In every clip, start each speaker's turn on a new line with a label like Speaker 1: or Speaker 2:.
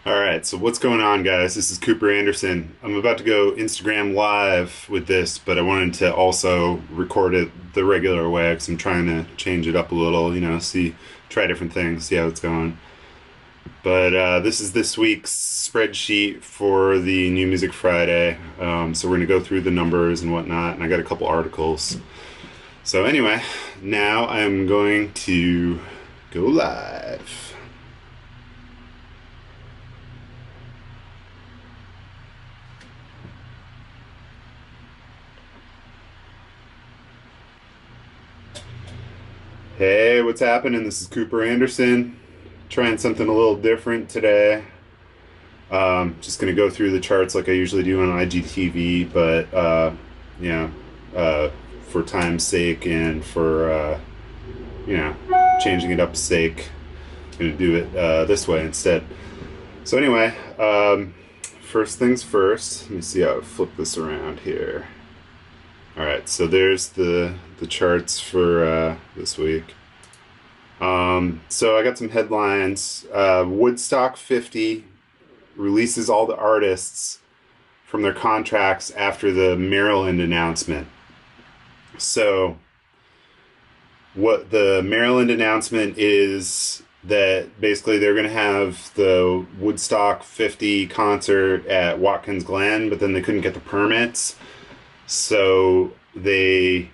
Speaker 1: All right, so what's going on, guys? This is Cooper Anderson. I'm about to go Instagram live with this, but I wanted to also record it the regular way because I'm trying to change it up a little, try different things, see how it's going. But this is this week's spreadsheet for the New Music Friday. So we're going to go through the numbers and whatnot, and I got a couple articles. So, anyway, now I'm going to go live. Hey, what's happening? This is Cooper Anderson. Trying something a little different today. Just gonna go through the charts like I usually do on IGTV, but you know, uh, for time's sake and for you know, changing it up's sake, I'm gonna do it this way instead. So anyway, first things first. Let me see how I flip this around here. All right, so there's the charts for this week. So I got some headlines. Woodstock 50 releases all the artists from their contracts after the Maryland announcement. So what the Maryland announcement is that basically they're going to have the Woodstock 50 concert at Watkins Glen, but then they couldn't get the permits. So they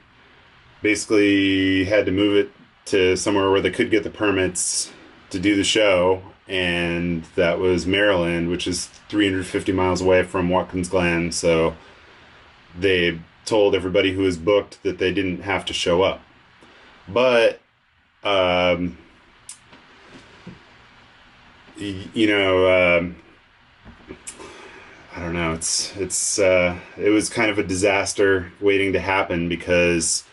Speaker 1: basically had to move it to somewhere where they could get the permits to do the show, and that was Maryland, which is 350 miles away from Watkins Glen. So they told everybody who was booked that they didn't have to show up. But um, you know, I don't know. It was kind of a disaster waiting to happen because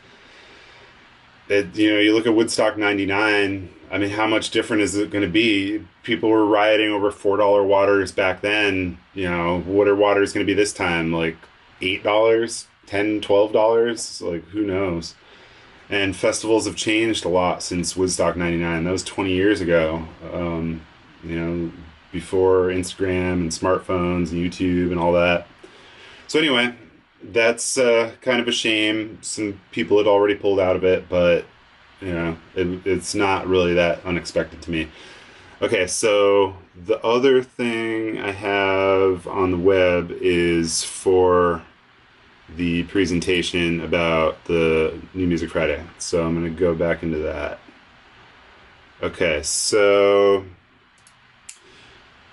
Speaker 1: you look at Woodstock '99. I mean, how much different is it going to be? People were rioting over $4 waters back then. What are waters going to be this time? Like $8, $10, $12? Like, who knows? And festivals have changed a lot since Woodstock '99. That was 20 years ago. You know, before Instagram and smartphones and YouTube and all that. So anyway, that's kind of a shame. Some people had already pulled out of it, but it's not really that unexpected to me. Okay, so the other thing I have on the web is for the presentation about the New Music Friday. So I'm going to go back into that. Okay, so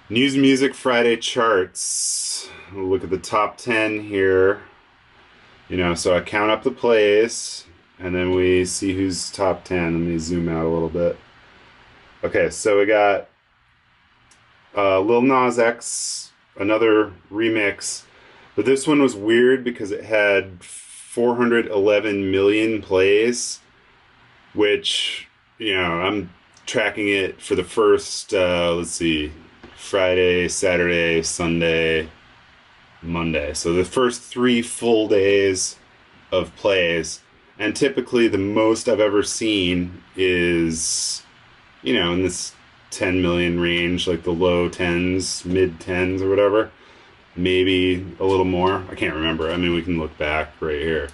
Speaker 1: News Music Friday charts. We'll look at the top 10 here. So I count up the plays and then we see who's top 10. Let me zoom out a little bit. Okay, so we got Lil Nas X, another remix. But this one was weird because it had 411 million plays, which, I'm tracking it for the first, let's see, Friday, Saturday, Sunday, Monday. So the first 3 full days of plays. And typically the most I've ever seen is, in this 10 million range, like the low tens, mid tens or whatever. Maybe a little more. I can't remember. I mean, we can look back right here.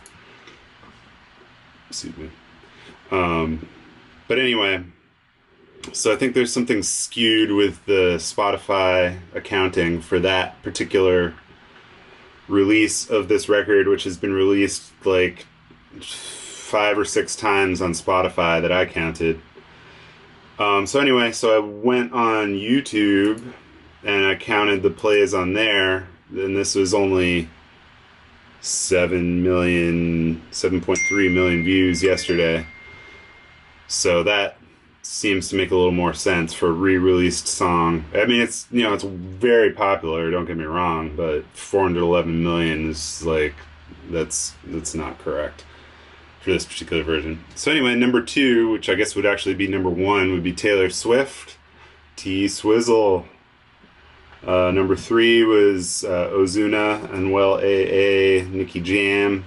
Speaker 1: Excuse me. But anyway, so I think there's something skewed with the Spotify accounting for that particular release of this record, which has been released like 5 or 6 times on Spotify that I counted. So anyway, so I went on YouTube and I counted the plays on there, and this was only 7.3 million views yesterday. So that seems to make a little more sense for a re-released song. I mean, it's very popular, don't get me wrong, but 411 million is like that's not correct for this particular version. So anyway, number 2, which I guess would actually be number 1, would be Taylor Swift, T Swizzle. Number 3 was Ozuna, Anuel AA, Nicky Jam.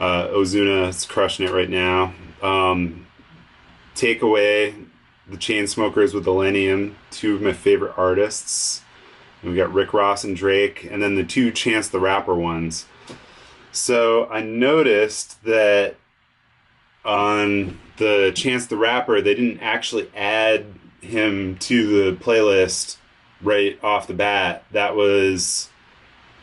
Speaker 1: Ozuna is crushing it right now. Takeaway the Chainsmokers with Millennium, two of my favorite artists. And we got Rick Ross and Drake, and then the two Chance the Rapper ones. So I noticed that on the Chance the Rapper, they didn't actually add him to the playlist right off the bat. That was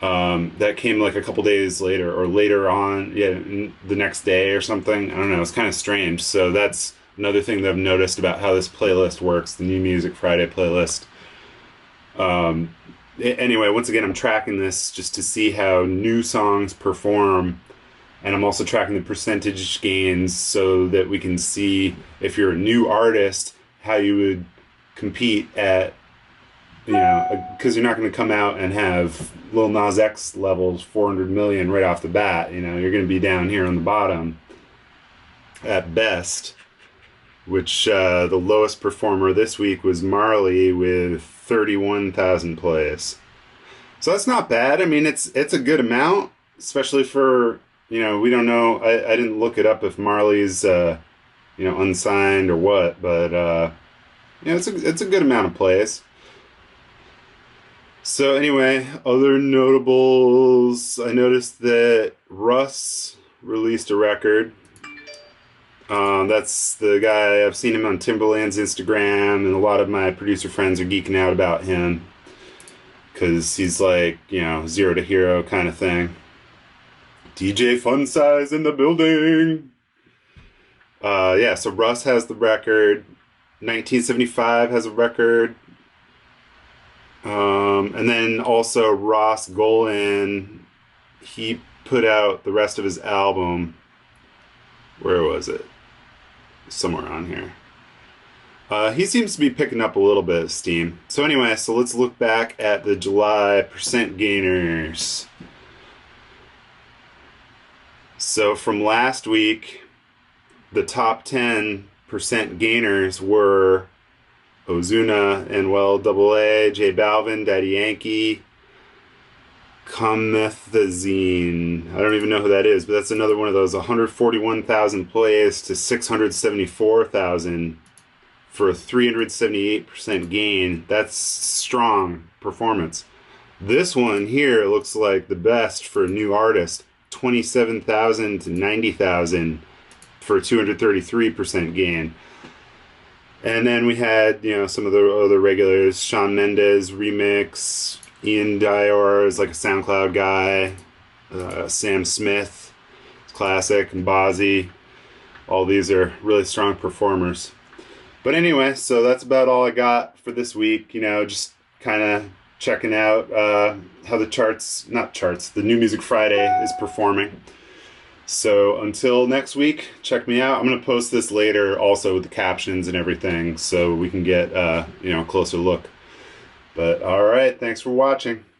Speaker 1: that came like a couple days later or later on, yeah, the next day or something. I don't know. It's kind of strange. So that's another thing that I've noticed about how this playlist works, the New Music Friday playlist. Anyway, once again, I'm tracking this just to see how new songs perform, and I'm also tracking the percentage gains so that we can see if you're a new artist how you would compete at, you know, because you're not going to come out and have Lil Nas X levels 400 million right off the bat. You know, you're going to be down here on the bottom at best, which the lowest performer this week was Marley with 31,000 plays. So that's not bad. I mean, it's a good amount, especially for, you know, we don't know. I didn't look it up if Marley's unsigned or what, but it's a good amount of plays. So anyway, other notables, I noticed that Russ released a record. That's the guy, I've seen him on Timbaland's Instagram, and a lot of my producer friends are geeking out about him because he's like, you know, zero to hero kind of thing. DJ Fun Size in the building. Yeah, so Russ has the record. 1975 has a record. And then also Ross Golan, he put out the rest of his album. Where was it? Somewhere on here. He seems to be picking up a little bit of steam. So anyway, so let's look back at the July percent gainers. So from last week, the top 10% gainers were Ozuna, Anuel AA, J Balvin, Daddy Yankee, Comethazine. I don't even know who that is, but that's another one of those 141,000 plays to 674,000 for a 378% gain. That's strong performance. This one here looks like the best for a new artist. 27,000 to 90,000 for a 233% gain. And then we had, you know, some of the other regulars. Shawn Mendes remix. Ian Dior is like a SoundCloud guy. Sam Smith, classic, and Bozzy. All these are really strong performers. But anyway, so that's about all I got for this week. You know, just kind of checking out how the the New Music Friday is performing. So until next week, check me out. I'm going to post this later also with the captions and everything so we can get, a closer look. But all right, thanks for watching.